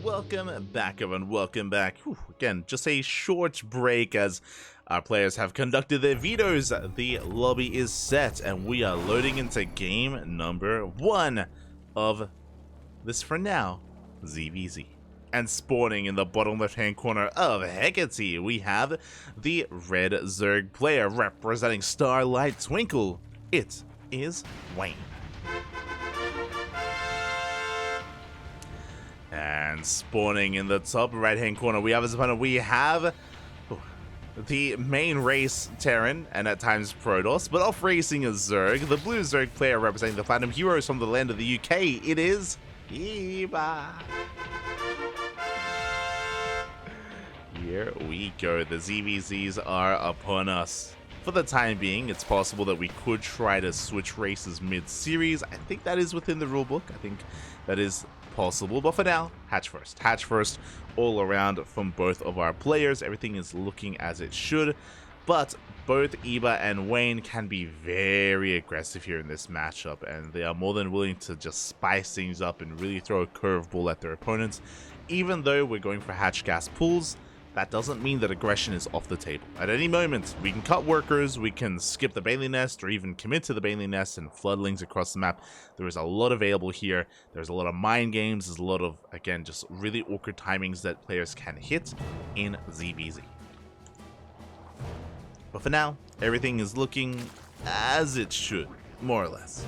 welcome back everyone, welcome back. Again, just a short break as our players have conducted their vetoes. The lobby is set and we are loading into game number 1 of this, for now, ZvZ. And spawning in the bottom left hand corner of Hecate, we have the red Zerg player representing Starlight Twinkle. It is Wayne. And spawning in the top right hand corner, we have as opponent, we have the main race Terran and at times Protoss, but off racing a Zerg, the blue Zerg player representing the Platinum Heroes from the land of the UK. It is Eba. Here we go, the ZvZs are upon us. For the time being, it's possible that we could try to switch races mid-series. I think that is within the rulebook. I think that is possible, but for now, hatch first all around from both of our players. Everything is looking as it should, but both Eba and Wayne can be very aggressive here in this matchup, and they are more than willing to just spice things up and really throw a curveball at their opponents. Even though we're going for hatch gas pools, that doesn't mean that aggression is off the table. At any moment, we can cut workers, we can skip the Bailey Nest, or even commit to the Bailey Nest and floodlings across the map. There is a lot available here. There's a lot of mind games. There's a lot of, again, just really awkward timings that players can hit in ZvZ. But for now, everything is looking as it should, more or less.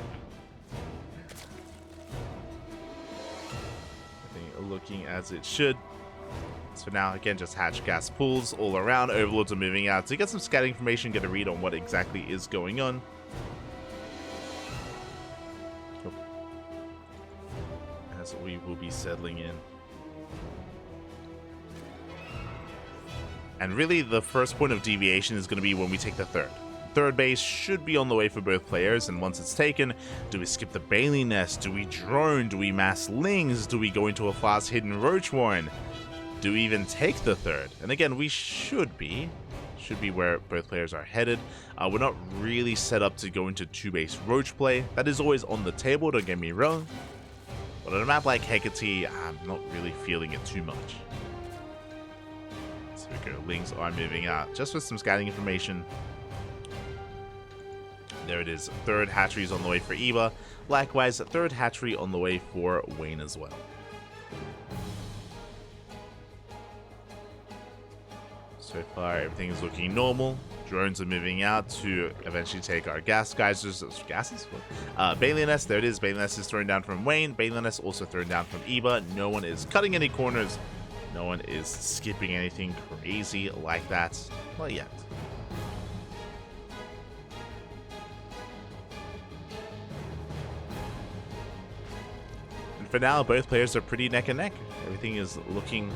Everything looking as it should. So for now, again, just hatch gas pools all around. Overlords are moving out to get some scat information, get a read on what exactly is going on. As we will be settling in. And really, the first point of deviation is going to be when we take the third. Third base should be on the way for both players, and once it's taken, do we skip the Bailey Nest? Do we drone? Do we mass lings? Do we go into a fast hidden Roach Warren? Do we even take the third? And again, we should be where both players are headed. We're not really set up to go into 2-base Roach play. That is always on the table, don't get me wrong. But on a map like Hecate, I'm not really feeling it too much. So we go, Lings are moving out. Just with some scouting information. There it is, third hatchery is on the way for Eba. Likewise, third hatchery on the way for Wayne as well. So far, everything is looking normal. Drones are moving out to eventually take our gas geysers. Gases? Bailey Nest, there it is. Bailey Nest is thrown down from Wayne. Bailey Nest also thrown down from Eba. No one is cutting any corners. No one is skipping anything crazy like that. Not yet. And for now, both players are pretty neck and neck. Everything is looking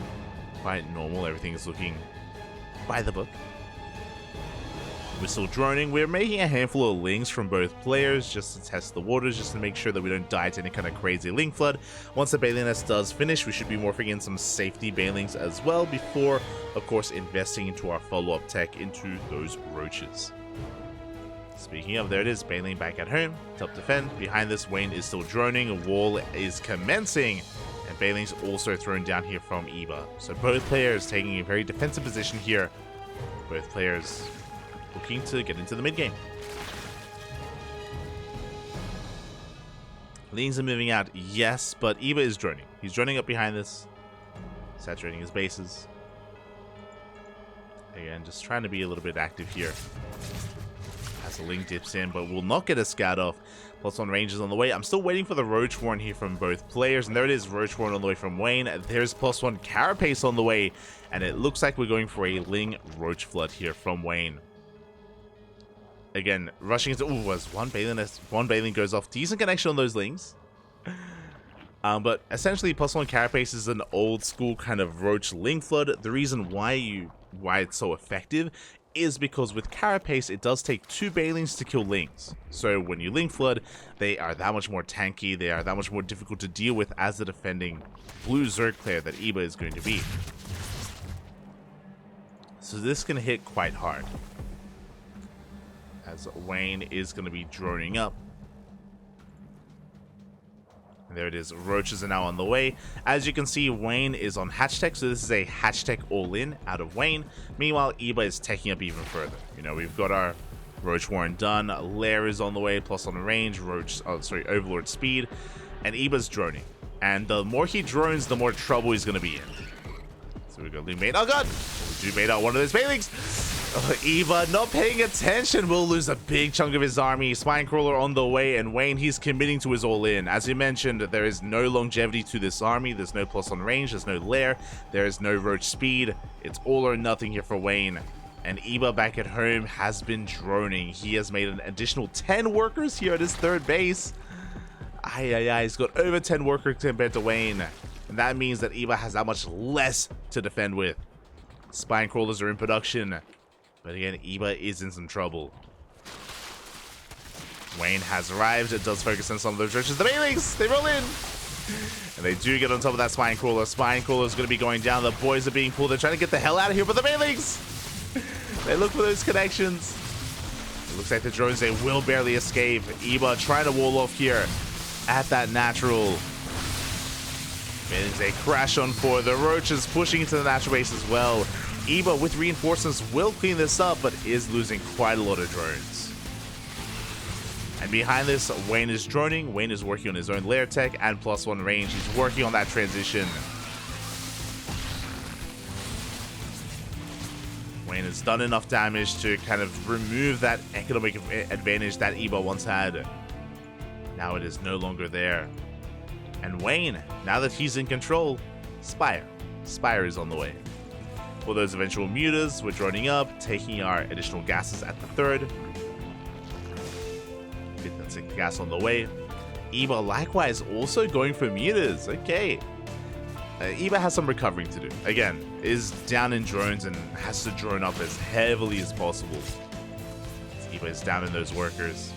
quite normal. Everything is looking by the book. We're still droning. We're making a handful of lings from both players just to test the waters, just to make sure that we don't die to any kind of crazy ling flood. Once the Bailey Nest does finish, we should be morphing in some safety Bailings as well before, of course, investing into our follow-up tech into those roaches. Speaking of, there it is, Bailing back at home. Top defend. Behind this, Wayne is still droning. A wall is commencing. And Bailing's also thrown down here from Eba. So both players taking a very defensive position here. Both players looking to get into the mid game. Lings are moving out, yes, but Eba is droning. He's droning up behind this, saturating his bases. Again, just trying to be a little bit active here. As the Ling dips in, but will not get a scout off. +1 ranges on the way. I'm still waiting for the Roach Warren here from both players, and there it is, Roach Warren on the way from Wayne. There's +1 Carapace on the way, and it looks like we're going for a Ling Roach Flood here from Wayne. Again, rushing into, was one Bailey goes off. Decent connection on those Lings. But essentially, +1 Carapace is an old school kind of Roach Ling Flood. The reason why it's so effective is because with Carapace, it does take 2 Bailings to kill Lings. So when you Ling Flood, they are that much more tanky, they are that much more difficult to deal with as the defending blue Zerg player that Eba is going to be. So this can hit quite hard. As Wayne is going to be droning up. There it is. Roaches are now on the way. As you can see, Wayne is on hatch tech, so this is a hatch tech all-in out of Wayne. Meanwhile, Eba is teching up even further. You know, we've got our Roach Warren done. Lair is on the way, plus on range. Overlord speed. And Eba's droning. And the more he drones, the more trouble he's going to be in. So we got Loom Bait. Oh god! We do bait out one of those Bailings. Eva not paying attention will lose a big chunk of his army. Spinecrawler on the way, and Wayne, he's committing to his all-in. As you mentioned, there is no longevity to this army. There's no plus on range. There's no lair. There is no roach speed. It's all or nothing here for Wayne. And Eba back at home has been droning. He has made an additional 10 workers here at his third base. He's got over 10 workers compared to Wayne. And that means that Eba has that much less to defend with. Spinecrawlers are in production. But again, Eba is in some trouble. Wayne has arrived. It does focus on some of those roaches. The Bailings! They roll in! And they do get on top of that Spinecrawler. Spinecrawler is going to be going down. The boys are being pulled. They're trying to get the hell out of here. But the Bailings! They look for those connections. It looks like the drones, they will barely escape. Eba trying to wall off here at that natural. Bailings, they crash on 4. The roaches pushing into the natural base as well. Eba with reinforcements will clean this up, but is losing quite a lot of drones. And behind this, Wayne is droning. Wayne is working on his own lair tech and +1 range. He's working on that transition. Wayne has done enough damage to kind of remove that economic advantage that Eba once had. Now it is no longer there. And Wayne, now that he's in control, Spire is on the way. For those eventual mutas, we're droning up, taking our additional gases at the third. Get that second gas on the way. Eba likewise also going for mutas. Okay. Eba has some recovering to do. Again, is down in drones and has to drone up as heavily as possible. Eba is down in those workers.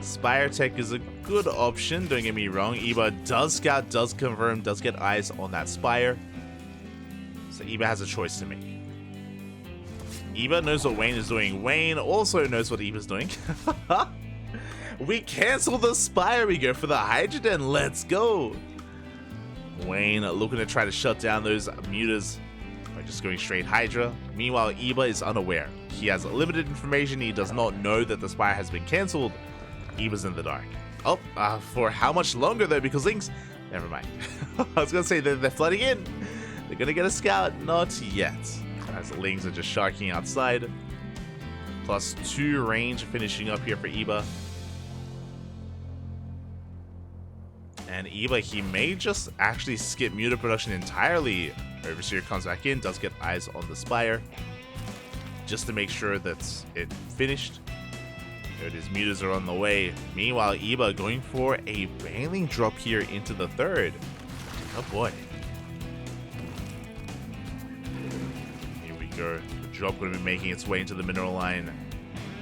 Spire Tech is a good option, don't get me wrong. Eba does scout, does confirm, does get eyes on that Spire. So Eba has a choice to make. Eba knows what Wayne is doing. Wayne also knows what Eba's doing. We cancel the Spire. We go for the Hydrogen. Let's go. Wayne looking to try to shut down those mutas by just going straight Hydra. Meanwhile, Eba is unaware. He has limited information. He does not know that the Spire has been cancelled. Eba's in the dark. Oh, for how much longer though? Because Lings... Never mind. I was going to say they're flooding in. They're going to get a scout. Not yet. As the Lings are just sharking outside. +2 range finishing up here for Eba. And Eba, he may just actually skip muta production entirely. Overseer comes back in, does get eyes on the Spire. Just to make sure that it finished. There it is, mutas are on the way. Meanwhile, Eba going for a Bailing drop here into the third. Oh boy. Here we go. The drop going to be making its way into the mineral line.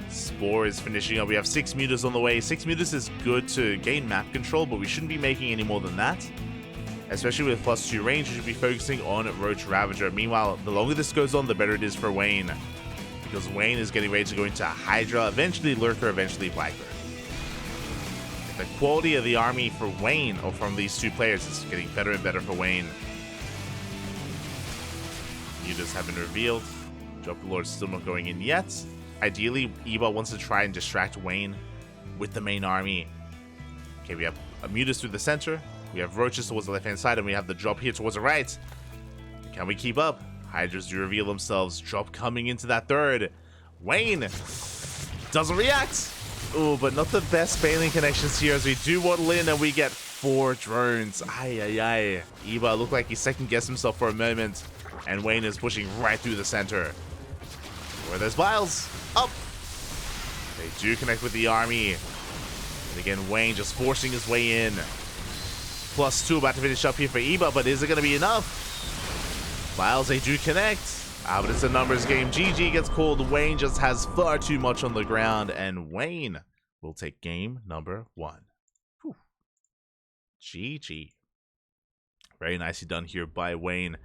Spore is finishing up. We have 6 mutas on the way. 6 mutas is good to gain map control, but we shouldn't be making any more than that. Especially with +2 range, we should be focusing on Roach Ravager. Meanwhile, the longer this goes on, the better it is for Wayne. Because Wayne is getting ready to go into Hydra, eventually Lurker, eventually Blackbird. The quality of the army for Wayne, or from these two players, is getting better and better for Wayne. Mutas have been revealed. Drop Lord still not going in yet. Ideally, Eba wants to try and distract Wayne with the main army. Okay, we have mutas through the center. We have roaches towards the left-hand side, and we have the drop here towards the right. Can we keep up? Hydras do reveal themselves. Drop coming into that third. Wayne doesn't react. Oh, but not the best Bailing connections here as we do waddle in and we get 4 drones. Eba looked like he second-guessed himself for a moment. And Wayne is pushing right through the center. Where there's Vials. Up. They do connect with the army. And again, Wayne just forcing his way in. +2 about to finish up here for Eba, but is it going to be enough? Vials, they do connect. But it's a numbers game. GG gets called. Wayne just has far too much on the ground, and Wayne will take game number 1. Whew. GG. Very nicely done here by Wayne.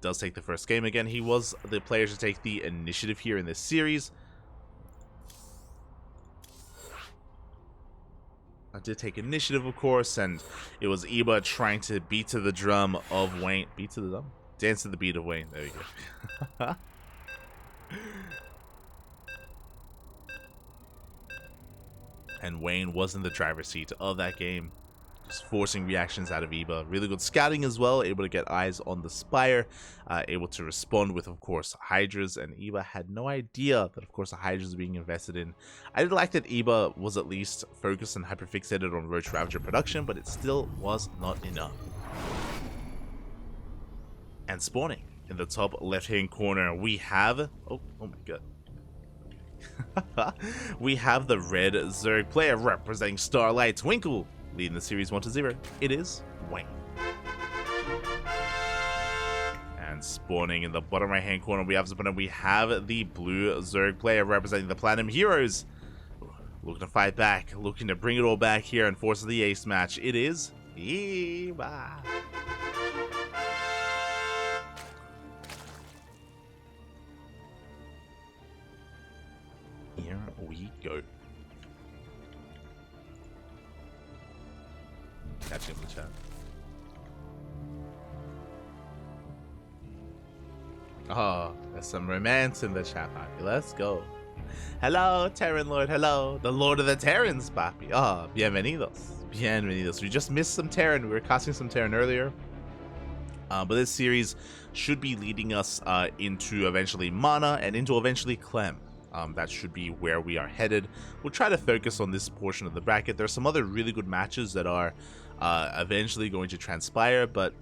Does take the first game again. He was the player to take the initiative here in this series. I did take initiative, of course, and it was Eba trying to beat to the drum of Wayne. Beat to the drum? Dance to the beat of Wayne. There we go. And Wayne was in the driver's seat of that game, just forcing reactions out of Eba. Really good scouting as well, able to get eyes on the Spire, able to respond with, of course, Hydras, and Eba had no idea that, of course, the Hydras were being invested in. I did like that Eba was at least focused and hyperfixated on Roach Ravager production, but it still was not enough. And spawning in the top left-hand corner, we have... Oh my god. We have the red Zerg player representing Starlight Twinkle, leading the series 1-0. It is Wayne. And spawning in the bottom right hand corner, we have the blue Zerg player representing the Platinum Heroes, looking to fight back, looking to bring it all back here and force the ace match. It is Eba. Here we go. Catching up the chat. Oh, there's some romance in the chat, papi. Let's go. Hello, Terran Lord. Hello, the Lord of the Terrans, papi. Oh, bienvenidos. Bienvenidos. We just missed some Terran. We were casting some Terran earlier. But this series should be leading us into eventually Mana and into eventually Clem. That should be where we are headed. We'll try to focus on this portion of the bracket. There's some other really good matches that are eventually going to transpire, but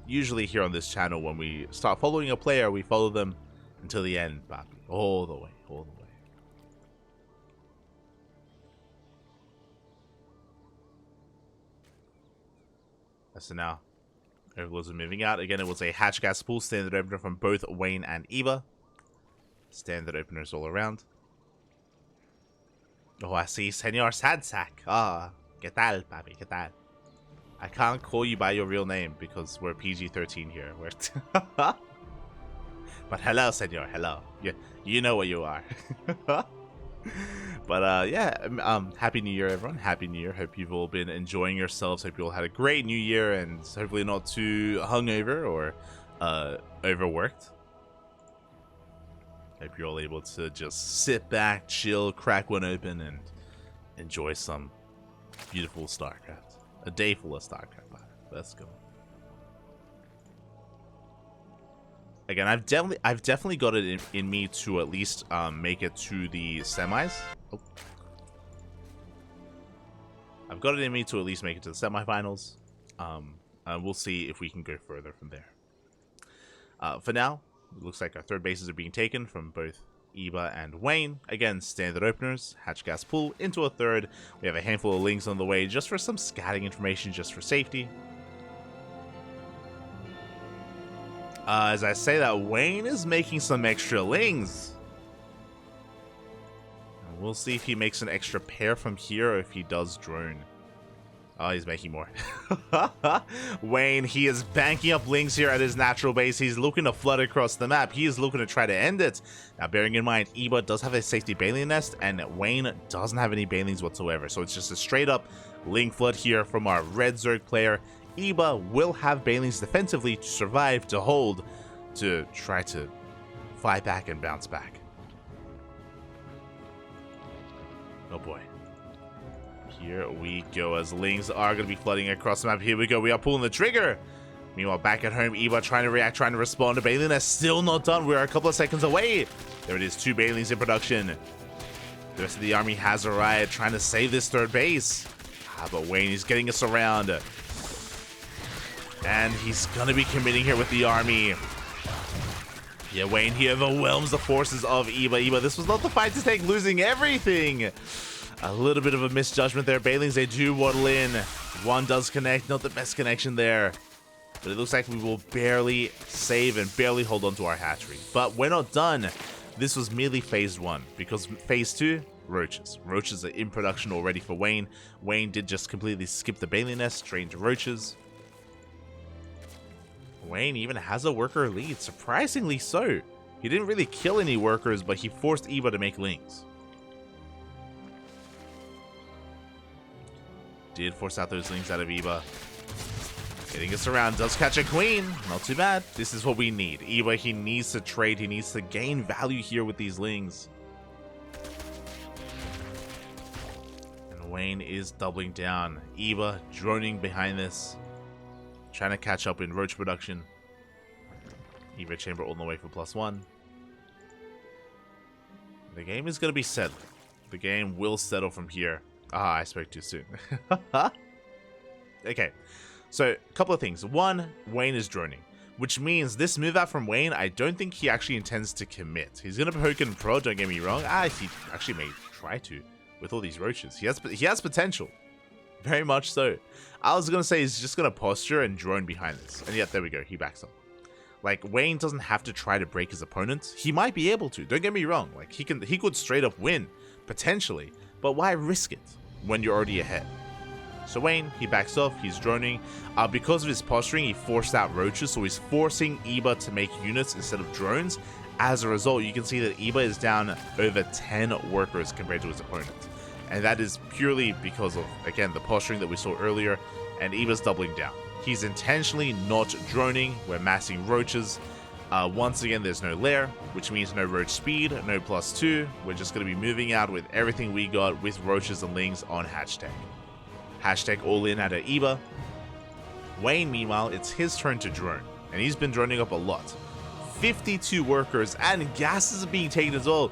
usually here on this channel, when we start following a player, we follow them until the end, papi. All the way, all the way. So now, everyone's moving out. Again, it was a hatch gas pool standard opener from both Wayne and Eba. Standard openers all around. Oh, I see Senor Sadsack. Ah, ¿qué tal, papi? ¿Qué tal? I can't call you by your real name because we're PG-13 here. But hello, Senor. Hello. You know what you are. But yeah, Happy New Year, everyone. Happy New Year. Hope you've all been enjoying yourselves. Hope you all had a great New Year and hopefully not too hungover or overworked. Hope you're all able to just sit back, chill, crack one open, and enjoy some beautiful StarCraft. A day full of StarCraft. Let's go. Again, I've definitely got it in me to at least make it to the semis. Oh. I've got it in me to at least make it to the semifinals. And we'll see if we can go further from there. For now, it looks like our third bases are being taken from both Eba and Wayne. Again, standard openers, hatch gas pool into a third. We have a handful of links on the way just for some scouting information, just for safety. As I say that, Wayne is making some extra lings. And we'll see if he makes an extra pair from here or if he does drone. Oh, he's making more. Wayne, he is banking up lings here at his natural base. He's looking to flood across the map. He is looking to try to end it. Now, bearing in mind, Eba does have a safety baneling nest, and Wayne doesn't have any banelings whatsoever. So it's just a straight up ling flood here from our red Zerg player. Eba will have banelings defensively to survive, to hold, to try to fight back and bounce back. Oh boy. Here we go, as lings are going to be flooding across the map. Here we go, we are pulling the trigger. Meanwhile, back at home, Eba trying to react, trying to respond to baneling nest. Still not done. We're a couple of seconds away. There it is, 2 banelings in production. The rest of the army has arrived, trying to save this third base. But Wayne is getting us around. And he's going to be committing here with the army. Yeah, Wayne here overwhelms the forces of Eba. Eba, this was not the fight to take, losing everything. A little bit of a misjudgment there. Banelings, they do waddle in. One does connect, not the best connection there. But it looks like we will barely save and barely hold on to our hatchery. But we're not done. This was merely phase 1, because phase 2, roaches. Roaches are in production already for Wayne. Wayne did just completely skip the baneling nest, straight into roaches. Wayne even has a worker lead, surprisingly so. He didn't really kill any workers, but he forced Eba to make lings. Did force out those Lings out of Eba. Getting us around, does catch a Queen. Not too bad. This is what we need. Eba, he needs to trade. He needs to gain value here with these Lings. And Wayne is doubling down. Eba droning behind this. Trying to catch up in Roach production. Eba Chamber all the way for +1. The game is going to be settled. The game will settle from here. Ah, I spoke too soon. Okay. So, a couple of things. One, Wayne is droning, which means this move out from Wayne, I don't think he actually intends to commit. He's going to poke and pro, don't get me wrong. He actually may try to with all these roaches. He has potential. Very much so. I was going to say he's just going to posture and drone behind this. And yet, there we go. He backs up. Like, Wayne doesn't have to try to break his opponents. He might be able to. Don't get me wrong. Like, he could straight up win, potentially. But why risk it when you're already ahead? So Wayne, he backs off, he's droning. Because of his posturing, he forced out roaches, so he's forcing Eba to make units instead of drones. As a result, you can see that Eba is down over 10 workers compared to his opponent. And that is purely because of, again, the posturing that we saw earlier, and Eba's doubling down. He's intentionally not droning, we're massing roaches. Once again, there's no lair, which means no roach speed, no +2. We're just going to be moving out with everything we got with roaches and Lings on hashtag. Hashtag all in at a Eba. Wayne, meanwhile, it's his turn to drone, and he's been droning up a lot. 52 workers, and gases are being taken as well.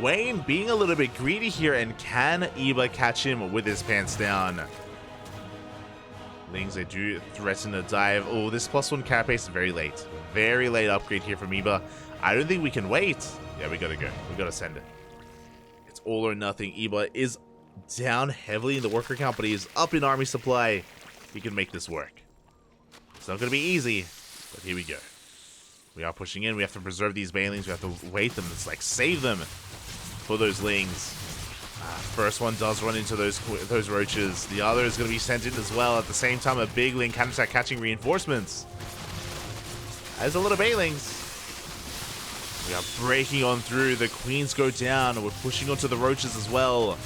Wayne being a little bit greedy here, and can Eba catch him with his pants down? Lings, they do threaten a dive. Oh, this +1 carapace is very late. Very late upgrade here from Eba. I don't think we can wait. Yeah, we gotta go. We gotta send it. It's all or nothing. Eba is down heavily in the worker count, but he is up in army supply. He can make this work. It's not going to be easy, but here we go. We are pushing in. We have to preserve these banelings. We have to wait them. It's like save them for those Lings. First one does run into those roaches. The other is going to be sent in as well. At the same time, a big Ling can start catching reinforcements. There's a lot of banelings. We are breaking on through. The Queens go down. We're pushing onto the roaches as well.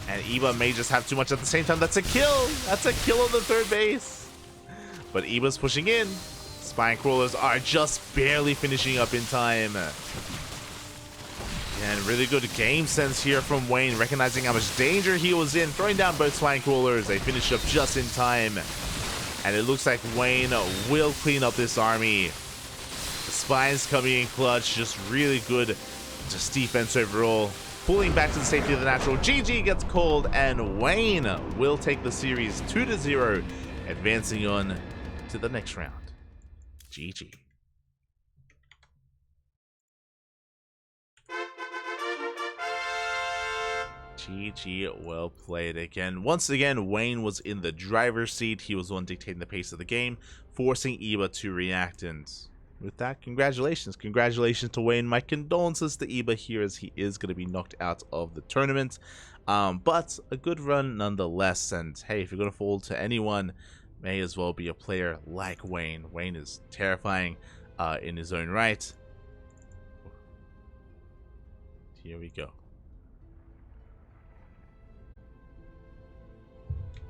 And Eba may just have too much at the same time. That's a kill. That's a kill on the third base. But Eba's pushing in. Spine crawlers are just barely finishing up in time. And really good game sense here from Wayne, recognizing how much danger he was in, throwing down both spine crawlers. They finish up just in time. And it looks like Wayne will clean up this army. The spines coming in clutch, just really good just defense overall. Pulling back to the safety of the natural. GG gets called, and Wayne will take the series 2-0, advancing on to the next round. GG. GG, well played again. Once again, Wayne was in the driver's seat. He was the one dictating the pace of the game, forcing Eba to react. And with that, congratulations. Congratulations to Wayne. My condolences to Eba here, as he is going to be knocked out of the tournament. But a good run nonetheless. And hey, if you're going to fall to anyone, may as well be a player like Wayne. Wayne is terrifying in his own right. Here we go.